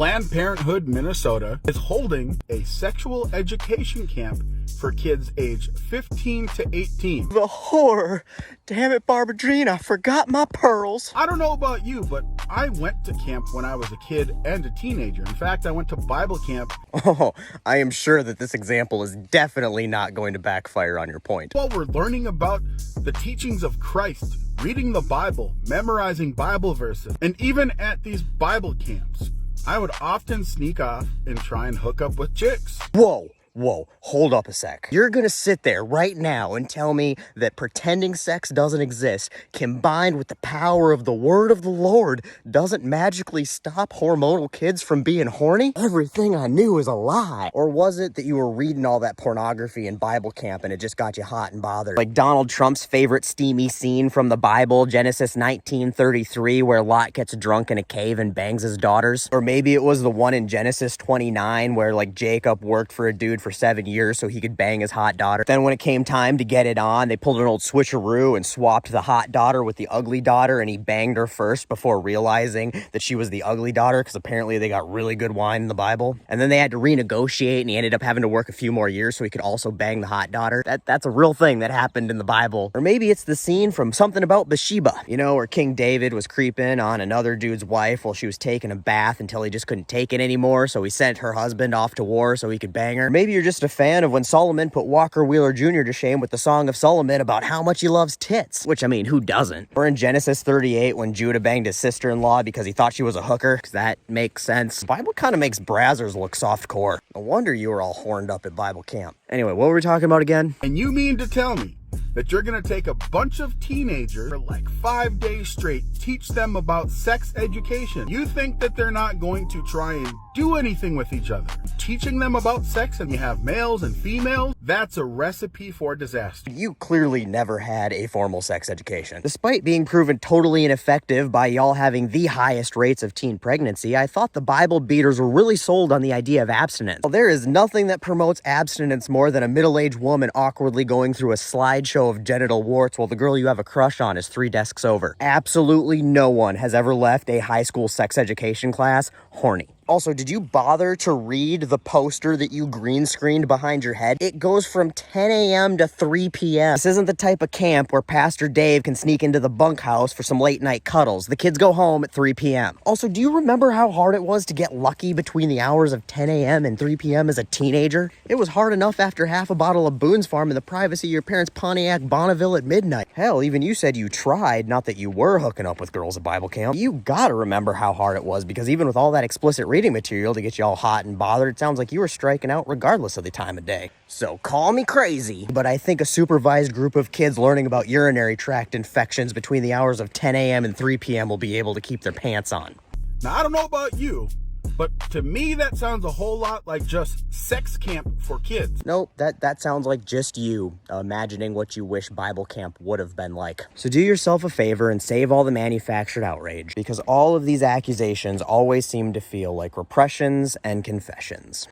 Planned Parenthood Minnesota is holding a sexual education camp for kids aged 15 to 18. The horror. Damn it, Barbara Jean, I forgot my pearls. I don't know about you, but I went to camp when I was a kid and a teenager. In fact, I went to Bible camp. Oh, I am sure that this example is definitely not going to backfire on your point. While we're learning about the teachings of Christ, reading the Bible, memorizing Bible verses, and even at these Bible camps, I would often sneak off and try and hook up with chicks. Whoa, hold up a sec. You're gonna sit there right now and tell me that pretending sex doesn't exist, combined with the power of the word of the Lord, doesn't magically stop hormonal kids from being horny? Everything I knew is a lie. Or was it that you were reading all that pornography in Bible camp and it just got you hot and bothered? Like Donald Trump's favorite steamy scene from the Bible, Genesis 19:33, where Lot gets drunk in a cave and bangs his daughters? Or maybe it was the one in Genesis 29 where like Jacob worked for a dude for 7 years so he could bang his hot daughter. Then when it came time to get it on, they pulled an old switcheroo and swapped the hot daughter with the ugly daughter, and he banged her first before realizing that she was the ugly daughter because apparently they got really good wine in the Bible. And then they had to renegotiate and he ended up having to work a few more years so he could also bang the hot daughter. That's a real thing that happened in the Bible. Or maybe it's the scene from Something About Bathsheba, you know, where King David was creeping on another dude's wife while she was taking a bath until he just couldn't take it anymore, so he sent her husband off to war so he could bang her. Maybe you're just a fan of when Solomon put Walker Wheeler Jr. to shame with the Song of Solomon about how much he loves tits. Which, I mean, who doesn't? Or in Genesis 38 when Judah banged his sister-in-law because he thought she was a hooker, because that makes sense. The Bible kind of makes Brazzers look softcore. No wonder you were all horned up at Bible camp. Anyway, what were we talking about again? And you mean to tell me that you're going to take a bunch of teenagers for like 5 days straight, teach them about sex education? You think that they're not going to try and do anything with each other? Teaching them about sex, and you have males and females? That's a recipe for disaster. You clearly never had a formal sex education. Despite being proven totally ineffective by y'all having the highest rates of teen pregnancy, I thought the Bible beaters were really sold on the idea of abstinence. Well, there is nothing that promotes abstinence more than a middle-aged woman awkwardly going through a slideshow of genital warts while the girl you have a crush on is 3 desks over. Absolutely no one has ever left a high school sex education class horny. Also, did you bother to read the poster that you green screened behind your head? It goes from 10 a.m. to 3 p.m. This isn't the type of camp where Pastor Dave can sneak into the bunkhouse for some late night cuddles. The kids go home at 3 p.m. Also, do you remember how hard it was to get lucky between the hours of 10 a.m. and 3 p.m. as a teenager? It was hard enough after half a bottle of Boone's Farm in the privacy of your parents' Pontiac Bonneville at midnight. Hell, even you said you tried, not that you were hooking up with girls at Bible camp. You gotta remember how hard it was, because even with all that explicit reading material to get you all hot and bothered, it sounds like you were striking out regardless of the time of day. So call me crazy, but I think a supervised group of kids learning about urinary tract infections between the hours of 10 a.m. and 3 p.m. will be able to keep their pants on. Now, I don't know about you, but to me that sounds a whole lot like just sex camp for kids. Nope, that sounds like just you imagining what you wish Bible camp would have been like. So do yourself a favor and save all the manufactured outrage, because all of these accusations always seem to feel like repressions and confessions.